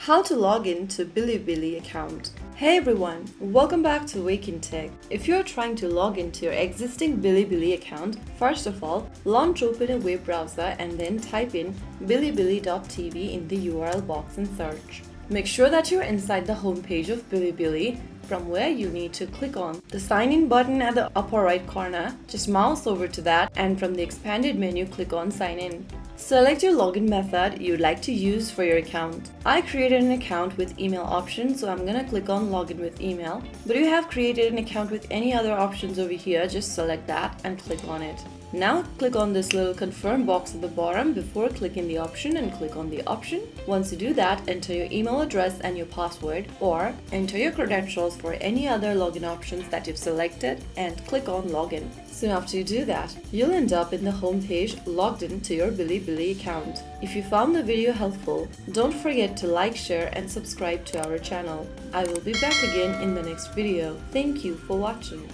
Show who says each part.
Speaker 1: How to log in to BiliBili account. Hey everyone, welcome back to Wake&Tech. If you're trying to log into your existing BiliBili account, first of all, launch open a web browser and then type in bilibili.tv in the URL box and search. Make sure that you're inside the homepage of BiliBili, from where you need to click on the sign in button at the upper right corner. Just mouse over to that and from the expanded menu click on sign in. Select your login method you'd like to use for your account. I created an account with email option, so I'm gonna click on login with email. But if you have created an account with any other options over here, just select that and click on it. Now click on this little confirm box at the bottom before clicking the option and click on the option. Once you do that, enter your email address and your password, or enter your credentials for any other login options that you've selected and click on login. Soon after you do that, you'll end up in the home page logged in to your BiliBili account. If you found the video helpful, don't forget to like, share and subscribe to our channel. I will be back again in the next video. Thank you for watching.